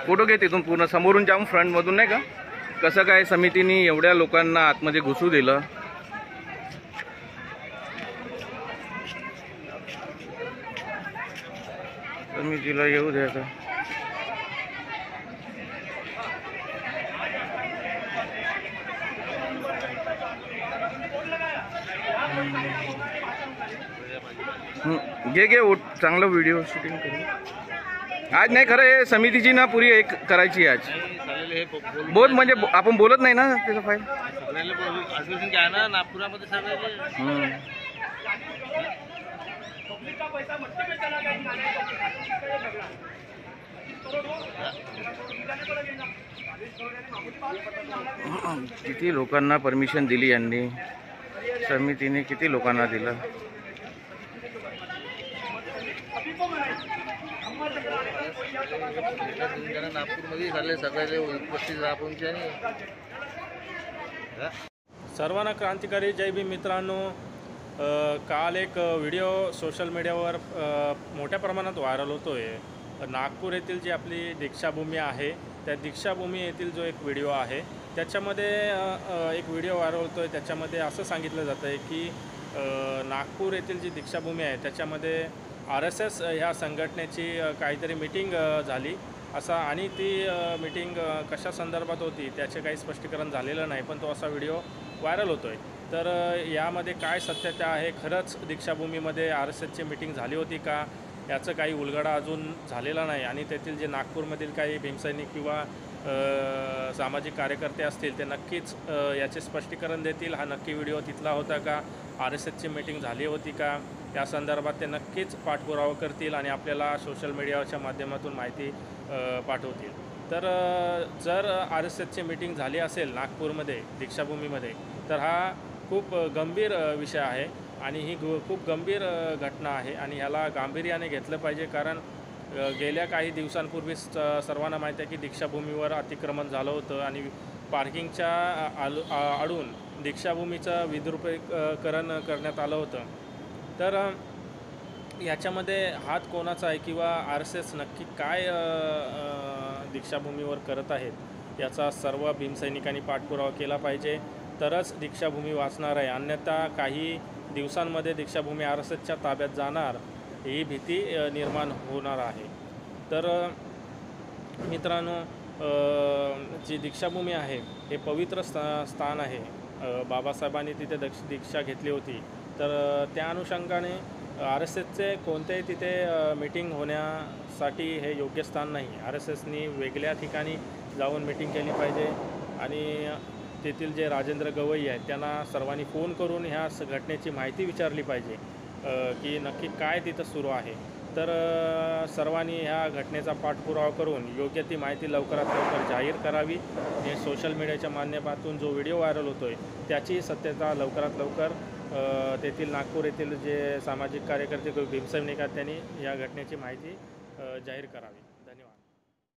Photo घे तिथून पूर्ण समोरून जाऊन फ्रंट मधून नाही का कसं काय समितीने एवढ्या लोकांना आतमध्ये घुसू दिलं. समितीला येऊ द्यायचं. घे घे चांगलं व्हिडिओ शूटिंग करू. आज नाही खरं हे समितीची ना पुरी एक करायची आज. बोल म्हणजे आपण बोलत नाही ना त्याचा फाईल. किती लोकांना परमिशन दिली यांनी, समितीने किती लोकांना दिलं. सर्वांना क्रांतिकारी जय भीम मित्रांनो. काल एक व्हिडिओ सोशल मीडियावर मोठ्या प्रमाणात व्हायरल होतोय. नागपूर येथील जी आपली दीक्षाभूमी आहे त्या दीक्षाभूमी येथील जो एक व्हिडिओ आहे त्याच्यामध्ये एक व्हिडिओ व्हायरल होतोय. त्याच्यामध्ये असं सांगितलं जातं आहे की नागपूर येथील जी दीक्षाभूमी आहे त्याच्यामध्ये RSS ह्या संघटनेची काहीतरी मीटिंग झाली असा, आणि ती मीटिंग कशा संदर्भात होती त्याचे काही स्पष्टीकरण झालेलं नाही, पण तो असा व्हिडिओ व्हायरल होतो आहे. तर यामध्ये काय सत्यता आहे, खरंच दीक्षाभूमीमध्ये RSSची मीटिंग झाली होती का, याचं काही उलगडा अजून झालेला नाही. आणि तेथील जे नागपूरमधील काही भीमसैनिक किंवा सामाजिक कार्यकर्ते असतील ते नक्कीच याचे स्पष्टीकरण देतील. हा नक्की व्हिडिओ तिथला होता का, RSSची मीटिंग झाली होती का, या संदर्भात ते नक्कीच पाठपुरावा करतील आणि आपल्याला सोशल मीडियाच्या माध्यमातून माहिती पाठवतील. तर जर RSSची मीटिंग झाली असेल नागपूरमध्ये दीक्षाभूमीमध्ये तर हा खूप गंभीर विषय आहे आणि ही खूप गंभीर घटना आहे आणि ह्याला गांभीर्याने घेतलं पाहिजे. कारण गेल्या काही दिवसांपूर्वी सर्वांना माहिती आहे की दीक्षाभूमीवर अतिक्रमण झालं होतं आणि पार्किंगच्या आडून दीक्षाभूमीचं विद्रुपीकरण करण्यात आलं होतं. तर याच्यामध्ये हात कोणाचा आहे किंवा RSS नक्की काय दीक्षाभूमीवर करत आहेत याचा सर्व भीमसैनिकांनी पाठपुरावा केला पाहिजे, तरच दीक्षाभूमी वाचणार आहे. अन्यथा काही दिवसांमध्ये दीक्षाभूमी RSSच्या ताब्यात जाणार ही भीती निर्माण होणार आहे. तर मित्रांनो, जी दीक्षाभूमी आहे हे पवित्र स्थान आहे. बाबासाहेबांनी तिथे दीक्षा घेतली होती. तर त्या अनुषंगाने RSSचे कोणतेही तिथे मीटिंग होण्यासाठी हे योग्य स्थान नाही. RSSनी वेगळ्या ठिकाणी जाऊन मीटिंग केली पाहिजे आणि तेथील जे राजेंद्र गवई आहेत त्यांना सर्वांनी फोन करून ह्या घटनेची माहिती विचारली पाहिजे की नक्की काय तिथं सुरू आहे. तर सर्वांनी ह्या घटनेचा पाठपुरावा करून योग्य ती माहिती लवकरात लवकर जाहीर करावी. आणि सोशल मीडियाच्या माध्यमातून जो व्हिडिओ व्हायरल होतो आहे त्याची सत्यता लवकरात लवकर तेथील नागपूर येथील जे सामाजिक कार्यकर्ते भीमसैनिक आहेत त्यांनी या घटनेची माहिती जाहीर करावी.